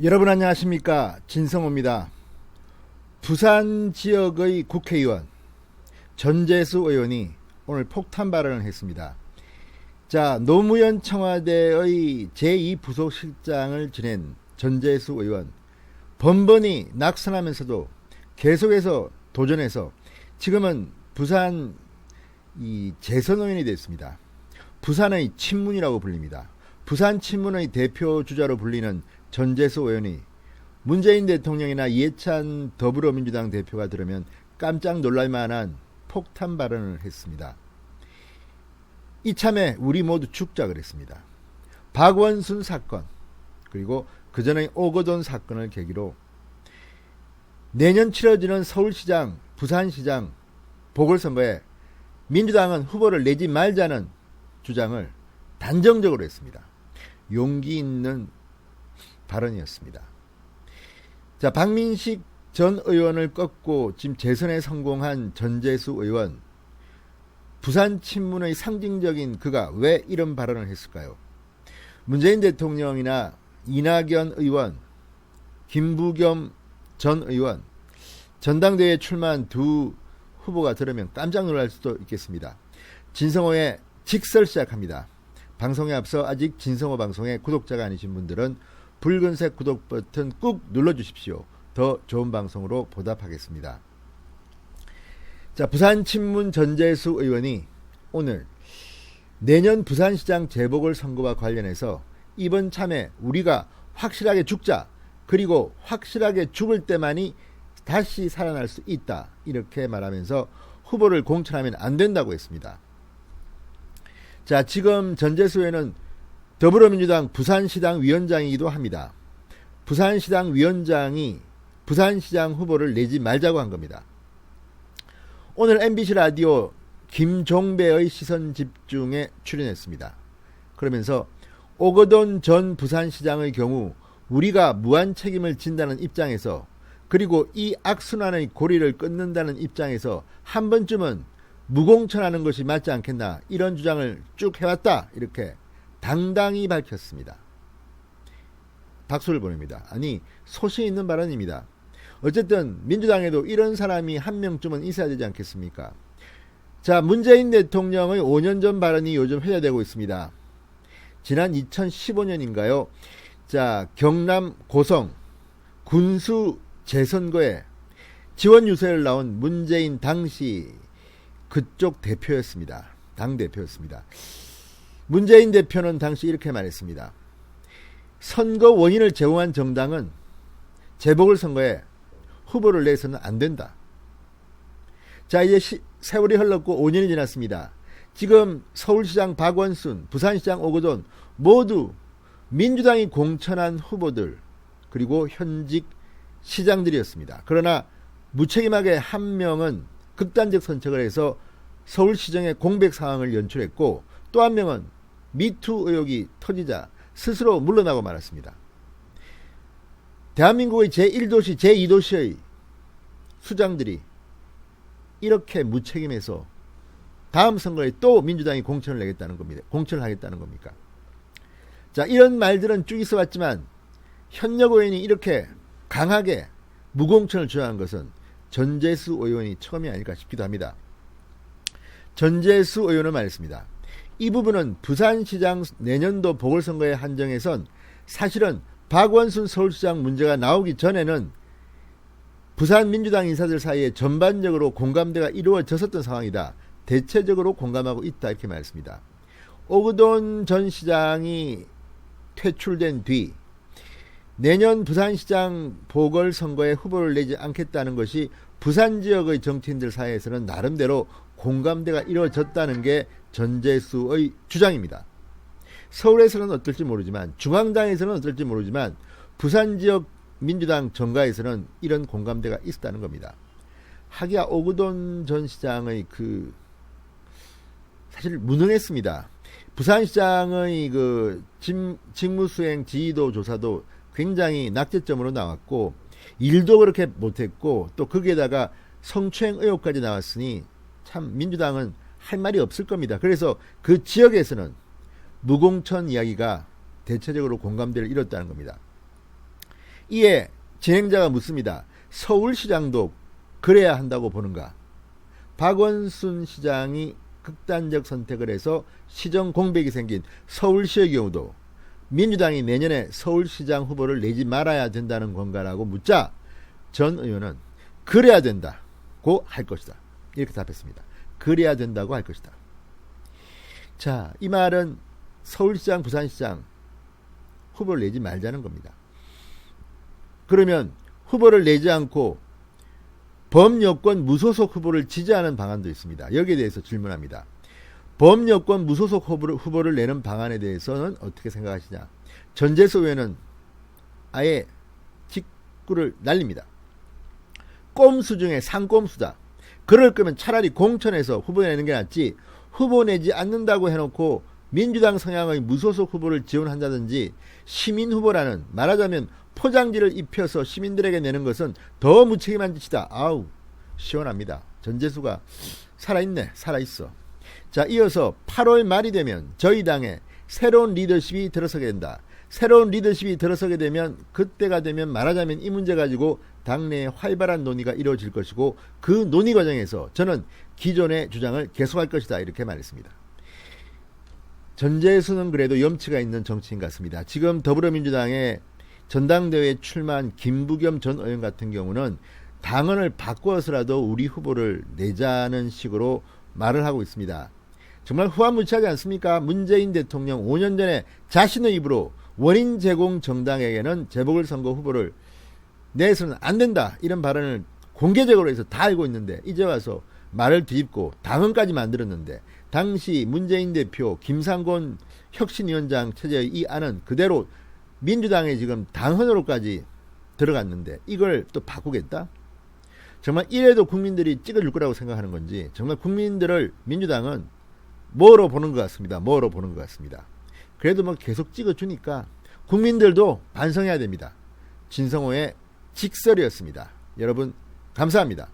여러분 안녕하십니까, 진성호입니다. 부산 지역의 국회의원 전재수 의원이 오늘 폭탄 발언을 했습니다. 자, 노무현 청와대의 제2부속실장을 지낸 전재수 의원, 번번이 낙선하면서도 계속해서 도전해서 지금은 부산 재선 의원이 됐습니다. 부산의 친문이라고 불립니다. 부산 친문의 대표 주자로 불리는 전재수 의원이 문재인 대통령이나 이해찬 더불어민주당 대표가 들으면 깜짝 놀랄만한 폭탄 발언을 했습니다. 이참에 우리 모두 죽자 그랬습니다. 박원순 사건, 그리고 그 전의 오거돈 사건을 계기로 내년 치러지는 서울시장, 부산시장 보궐선거에 민주당은 후보를 내지 말자는 주장을 단정적으로 했습니다. 용기 있는 발언이었습니다. 자, 박민식 전 의원을 꺾고 지금 재선에 성공한 전재수 의원, 부산 친문의 상징적인 그가 왜 이런 발언을 했을까요? 문재인 대통령이나 이낙연 의원, 김부겸 전 의원, 전당대회에 출마한 두 후보가 들으면 깜짝 놀랄 수도 있겠습니다. 진성호의 직설 시작합니다. 방송에 앞서 아직 진성호 방송의 구독자가 아니신 분들은 붉은색 구독 버튼 꾹 눌러주십시오. 더 좋은 방송으로 보답하겠습니다. 자, 부산 친문 전재수 의원이 오늘 내년 부산시장 재보궐선거와 관련해서 이번 참에 우리가 확실하게 죽자, 그리고 확실하게 죽을 때만이 다시 살아날 수 있다, 이렇게 말하면서 후보를 공천하면 안 된다고 했습니다. 자, 지금 전재수 의원은 더불어민주당 부산시당 위원장이기도 합니다. 부산시당 위원장이 부산시장 후보를 내지 말자고 한 겁니다. 오늘 MBC 라디오 김종배의 시선집중에 출연했습니다. 그러면서 오거돈 전 부산시장의 경우 우리가 무한 책임을 진다는 입장에서, 그리고 이 악순환의 고리를 끊는다는 입장에서 한 번쯤은 무공천하는 것이 맞지 않겠나, 이런 주장을 쭉 해왔다, 이렇게 당당히 밝혔습니다. 박수를 보냅니다. 아니, 소신 있는 발언입니다. 어쨌든 민주당에도 이런 사람이 한 명쯤은 있어야 되지 않겠습니까? 자, 문재인 대통령의 5년 전 발언이 요즘 회자되고 있습니다. 지난 2015년인가요? 자, 경남 고성 군수 재선거에 지원 유세를 나온 문재인 당시 그쪽 대표였습니다. 당대표였습니다. 문재인 대표는 당시 이렇게 말했습니다. 선거 원인을 제공한 정당은 재보궐선거에 후보를 내서는 안 된다. 자, 이제 세월이 흘렀고 5년이 지났습니다. 지금 서울시장 박원순, 부산시장 오거돈 모두 민주당이 공천한 후보들, 그리고 현직 시장들이었습니다. 그러나 무책임하게 한 명은 극단적 선택을 해서 서울시정의 공백 상황을 연출했고, 또 한 명은 미투 의혹이 터지자 스스로 물러나고 말았습니다. 대한민국의 제1도시, 제2도시의 수장들이 이렇게 무책임해서 다음 선거에 또 민주당이 공천을 내겠다는 겁니다. 공천을 하겠다는 겁니까? 자, 이런 말들은 쭉 있어 왔지만 현역 의원이 이렇게 강하게 무공천을 주장한 것은 전재수 의원이 처음이 아닐까 싶기도 합니다. 전재수 의원은 말했습니다. 이 부분은 부산시장 내년도 보궐선거에 한정해선 사실은 박원순 서울시장 문제가 나오기 전에는 부산 민주당 인사들 사이에 전반적으로 공감대가 이루어졌었던 상황이다. 대체적으로 공감하고 있다, 이렇게 말했습니다. 오거돈 전 시장이 퇴출된 뒤 내년 부산시장 보궐선거에 후보를 내지 않겠다는 것이 부산 지역의 정치인들 사이에서는 나름대로 공감대가 이루어졌다는 게 전재수의 주장입니다. 서울에서는 어떨지 모르지만, 중앙당에서는 어떨지 모르지만 부산 지역 민주당 정가에서는 이런 공감대가 있었다는 겁니다. 하기야 오거돈 전 시장의 사실 무능했습니다. 부산시장의 직무수행 지휘도 조사도 굉장히 낙제점으로 나왔고, 일도 그렇게 못했고, 또 거기에다가 성추행 의혹까지 나왔으니 참 민주당은 할 말이 없을 겁니다. 그래서 그 지역에서는 무공천 이야기가 대체적으로 공감대를 이뤘다는 겁니다. 이에 진행자가 묻습니다. 서울시장도 그래야 한다고 보는가? 박원순 시장이 극단적 선택을 해서 시정 공백이 생긴 서울시의 경우도 민주당이 내년에 서울시장 후보를 내지 말아야 된다는 건가라고 묻자 전 의원은 그래야 된다고 할 것이다. 이렇게 답했습니다. 그래야 된다고 할 것이다. 자, 이 말은 서울시장, 부산시장 후보를 내지 말자는 겁니다. 그러면 후보를 내지 않고 범여권 무소속 후보를 지지하는 방안도 있습니다. 여기에 대해서 질문합니다. 범여권 무소속 후보를 내는 방안에 대해서는 어떻게 생각하시냐? 전재수 의원은 아예 직구를 날립니다. 꼼수 중에 상꼼수다. 그럴 거면 차라리 공천에서 후보 내는 게 낫지, 후보 내지 않는다고 해놓고 민주당 성향의 무소속 후보를 지원한다든지 시민 후보라는, 말하자면 포장지를 입혀서 시민들에게 내는 것은 더 무책임한 짓이다. 아우, 시원합니다. 전재수가 살아있네. 살아있어. 자, 이어서 8월 말이 되면 저희 당에 새로운 리더십이 들어서게 된다. 새로운 리더십이 들어서게 되면, 그때가 되면 말하자면 이 문제 가지고 당내에 활발한 논의가 이루어질 것이고, 그 논의 과정에서 저는 기존의 주장을 계속할 것이다. 이렇게 말했습니다. 전재수는 그래도 염치가 있는 정치인 같습니다. 지금 더불어민주당의 전당대회에 출마한 김부겸 전 의원 같은 경우는 당헌을 바꿔서라도 우리 후보를 내자는 식으로 말을 하고 있습니다. 정말 후한무치하지 않습니까? 문재인 대통령 5년 전에 자신의 입으로 원인 제공 정당에게는 재보궐선거 후보를 내서는 안 된다, 이런 발언을 공개적으로 해서 다 알고 있는데, 이제 와서 말을 뒤집고 당헌까지 만들었는데, 당시 문재인 대표, 김상곤 혁신위원장 체제의 이 안은 그대로 민주당에 지금 당헌으로까지 들어갔는데 이걸 또 바꾸겠다? 정말 이래도 국민들이 찍어줄 거라고 생각하는 건지, 정말 국민들을 민주당은 뭐로 보는 것 같습니다. 뭐로 보는 것 같습니다. 그래도 뭐 계속 찍어주니까 국민들도 반성해야 됩니다. 진성호의 직설이었습니다. 여러분 감사합니다.